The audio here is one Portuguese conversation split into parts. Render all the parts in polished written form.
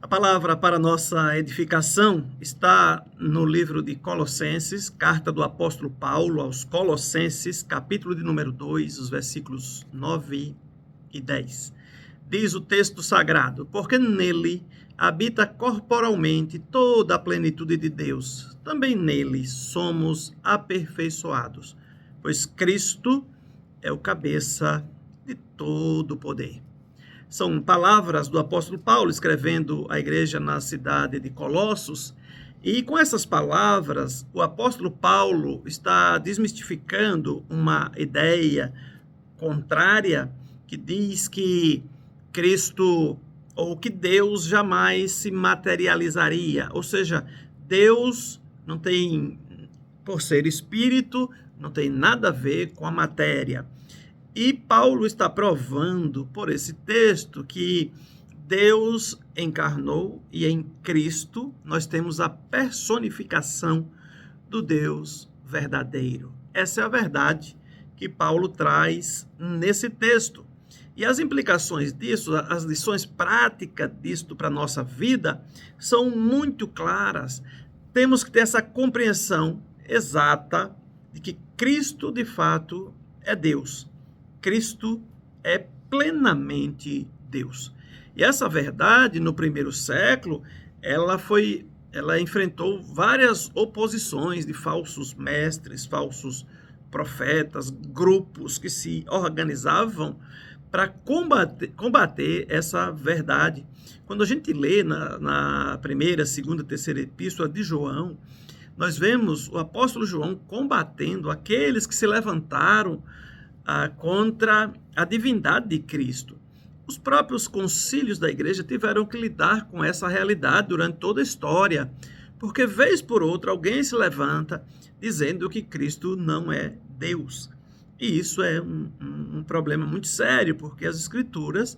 A palavra para nossa edificação está no livro de Colossenses, carta do apóstolo Paulo aos Colossenses, capítulo de número 2, os versículos 9 e 10. Diz o texto sagrado: porque nele habita corporalmente toda a plenitude de Deus. Também nele somos aperfeiçoados, pois Cristo é o cabeça de todo o poder. São palavras do apóstolo Paulo escrevendo à igreja na cidade de Colossos. E com essas palavras, o apóstolo Paulo está desmistificando uma ideia contrária que diz que Cristo ou que Deus jamais se materializaria. Ou seja, Deus não tem, por ser espírito, não tem nada a ver com a matéria. E Paulo está provando por esse texto que Deus encarnou e em Cristo nós temos a personificação do Deus verdadeiro. Essa é a verdade que Paulo traz nesse texto. E as implicações disso, as lições práticas disto para a nossa vida são muito claras. Temos que ter essa compreensão exata de que Cristo de fato é Deus. Cristo é plenamente Deus. E essa verdade, no primeiro século, ela enfrentou várias oposições de falsos mestres, falsos profetas, grupos que se organizavam para combater essa verdade. Quando a gente lê na primeira, segunda, terceira epístola de João, nós vemos o apóstolo João combatendo aqueles que se levantaram contra a divindade de Cristo. Os próprios concílios da igreja tiveram que lidar com essa realidade durante toda a história, porque vez por outra alguém se levanta dizendo que Cristo não é Deus. E isso é um problema muito sério, porque as escrituras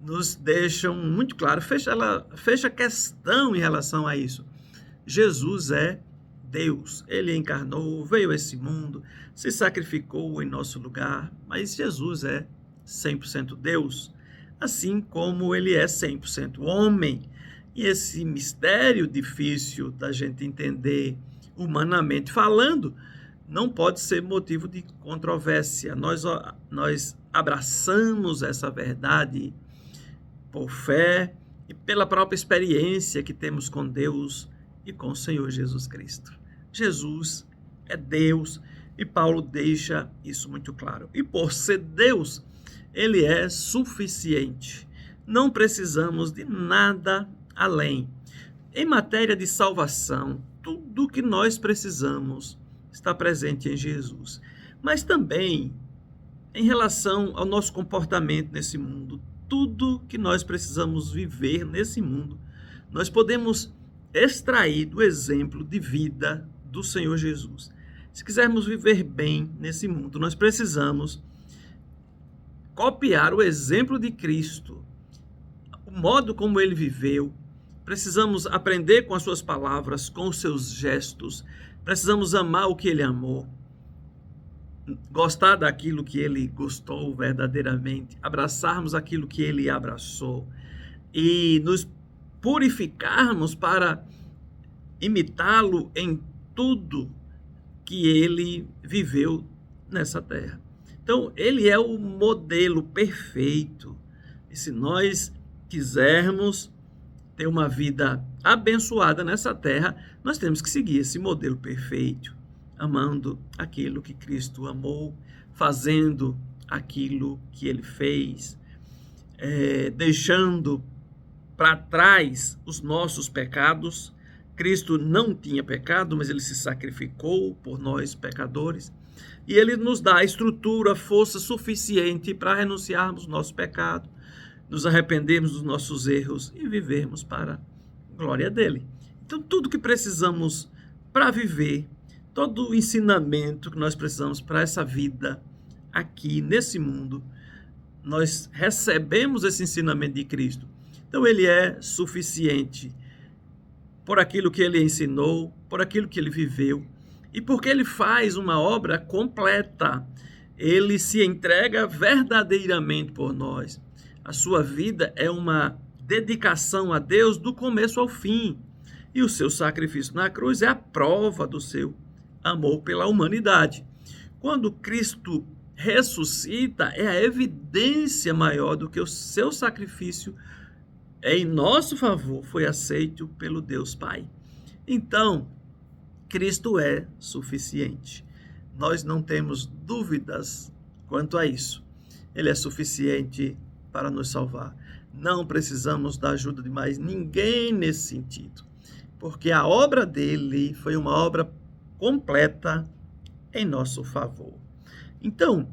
nos deixam muito claro, fecha questão em relação a isso. Jesus é Deus, ele encarnou, veio a esse mundo, se sacrificou em nosso lugar, mas Jesus é 100% Deus, assim como ele é 100% homem. E esse mistério difícil da gente entender humanamente falando, não pode ser motivo de controvérsia. Nós abraçamos essa verdade por fé e pela própria experiência que temos com Deus e com o Senhor Jesus Cristo. Jesus é Deus e Paulo deixa isso muito claro. E por ser Deus, ele é suficiente. Não precisamos de nada além. Em matéria de salvação, tudo o que nós precisamos está presente em Jesus. Mas também em relação ao nosso comportamento nesse mundo, tudo que nós precisamos viver nesse mundo, nós podemos extrair do exemplo de vida do Senhor Jesus. Se quisermos viver bem nesse mundo, nós precisamos copiar o exemplo de Cristo, o modo como ele viveu. Precisamos aprender com as suas palavras, com os seus gestos. Precisamos amar o que ele amou, gostar daquilo que ele gostou verdadeiramente, abraçarmos aquilo que ele abraçou e nos purificarmos para imitá-lo em tudo que ele viveu nessa terra. Então, ele é o modelo perfeito. E se nós quisermos ter uma vida abençoada nessa terra, nós temos que seguir esse modelo perfeito, amando aquilo que Cristo amou, fazendo aquilo que ele fez, deixando para trás os nossos pecados. Cristo não tinha pecado, mas ele se sacrificou por nós pecadores. E ele nos dá a estrutura, a força suficiente para renunciarmos ao nosso pecado, nos arrependermos dos nossos erros e vivermos para a glória dele. Então, tudo que precisamos para viver, todo o ensinamento que nós precisamos para essa vida aqui nesse mundo, nós recebemos esse ensinamento de Cristo. Então, ele é suficiente por aquilo que ele ensinou, por aquilo que ele viveu, e porque ele faz uma obra completa. Ele se entrega verdadeiramente por nós. A sua vida é uma dedicação a Deus do começo ao fim. E o seu sacrifício na cruz é a prova do seu amor pela humanidade. Quando Cristo ressuscita, é a evidência maior do que o seu sacrifício em nosso favor foi aceito pelo Deus Pai. Então, Cristo é suficiente. Nós não temos dúvidas quanto a isso. Ele é suficiente para nos salvar. Não precisamos da ajuda de mais ninguém nesse sentido, porque a obra dele foi uma obra completa em nosso favor. Então,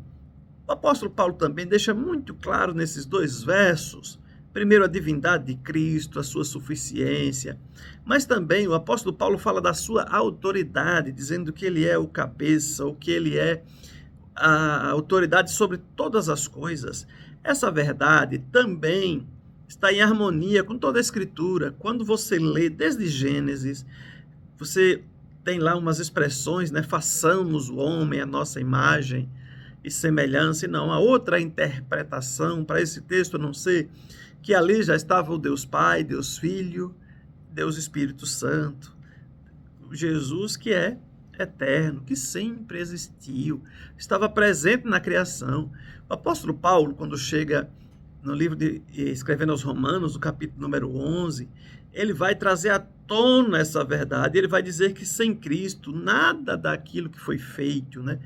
o apóstolo Paulo também deixa muito claro nesses 2 versos, primeiro a divindade de Cristo, a sua suficiência, mas também o apóstolo Paulo fala da sua autoridade, dizendo que ele é o cabeça, ou que ele é a autoridade sobre todas as coisas. Essa verdade também está em harmonia com toda a Escritura. Quando você lê desde Gênesis, você tem lá umas expressões, né? Façamos o homem a nossa imagem e semelhança, e não há outra interpretação para esse texto, a não ser que ali já estava o Deus Pai, Deus Filho, Deus Espírito Santo, Jesus que é eterno, que sempre existiu, estava presente na criação. O apóstolo Paulo, quando chega no livro escrevendo aos Romanos, no capítulo número 11, ele vai trazer à tona essa verdade, ele vai dizer que sem Cristo, nada daquilo que foi feito, né,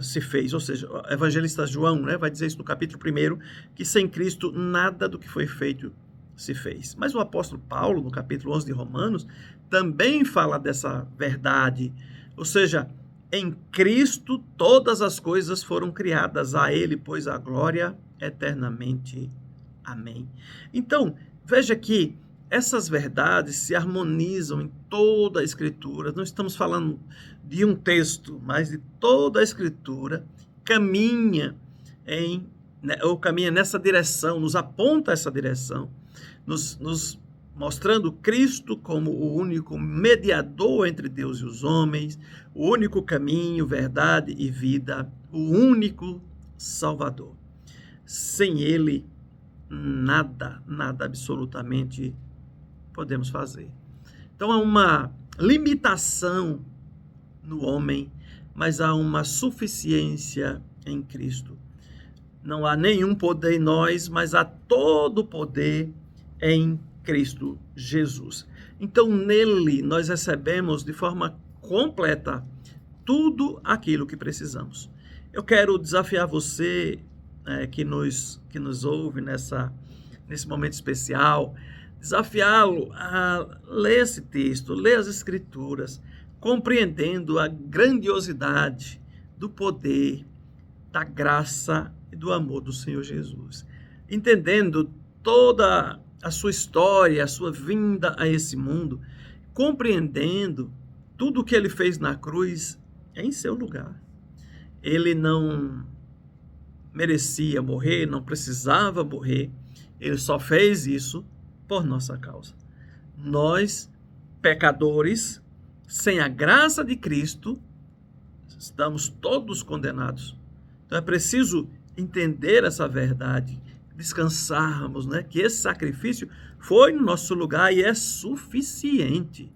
se fez. Ou seja, o evangelista João, né, vai dizer isso no capítulo 1, que sem Cristo, nada do que foi feito se fez. Mas o apóstolo Paulo, no capítulo 11 de Romanos, também fala dessa verdade. Ou seja, em Cristo todas as coisas foram criadas, a ele, pois, a glória eternamente. Amém. Então, veja que essas verdades se harmonizam em toda a Escritura. Não estamos falando de um texto, mas de toda a Escritura caminha nessa direção, nos aponta essa direção, nos mostrando Cristo como o único mediador entre Deus e os homens, o único caminho, verdade e vida, o único Salvador. Sem Ele, nada absolutamente podemos fazer. Então há uma limitação no homem, mas há uma suficiência em Cristo. Não há nenhum poder em nós, mas há todo o poder em Cristo Jesus. Então nele nós recebemos de forma completa tudo aquilo que precisamos. Eu quero desafiar você que nos ouve nesse momento especial, desafiá-lo a ler esse texto, ler as Escrituras, compreendendo a grandiosidade do poder, da graça e do amor do Senhor Jesus, entendendo toda a sua história, a sua vinda a esse mundo, compreendendo tudo o que ele fez na cruz em seu lugar. Ele não merecia morrer, não precisava morrer, ele só fez isso por nossa causa. Nós, pecadores, sem a graça de Cristo, estamos todos condenados. Então é preciso entender essa verdade, descansarmos, né, que esse sacrifício foi no nosso lugar e é suficiente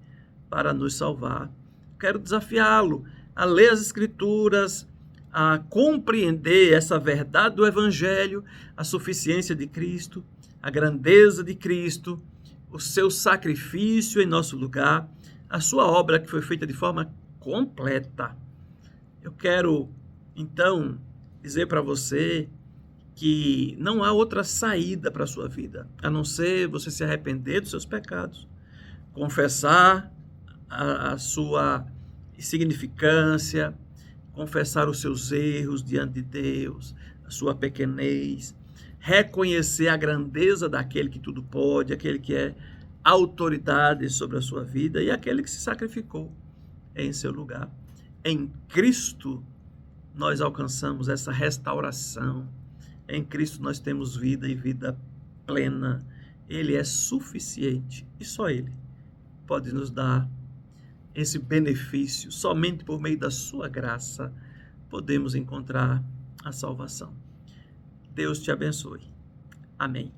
para nos salvar. Quero desafiá-lo a ler as Escrituras, a compreender essa verdade do Evangelho, a suficiência de Cristo, a grandeza de Cristo, o seu sacrifício em nosso lugar, a sua obra que foi feita de forma completa. Eu quero, então, dizer para você que não há outra saída para a sua vida, a não ser você se arrepender dos seus pecados, confessar a sua insignificância, confessar os seus erros diante de Deus, a sua pequenez, reconhecer a grandeza daquele que tudo pode, aquele que é autoridade sobre a sua vida e aquele que se sacrificou em seu lugar. Em Cristo nós alcançamos essa restauração. Em Cristo nós temos vida e vida plena. Ele é suficiente e só Ele pode nos dar esse benefício. Somente por meio da sua graça podemos encontrar a salvação. Deus te abençoe. Amém.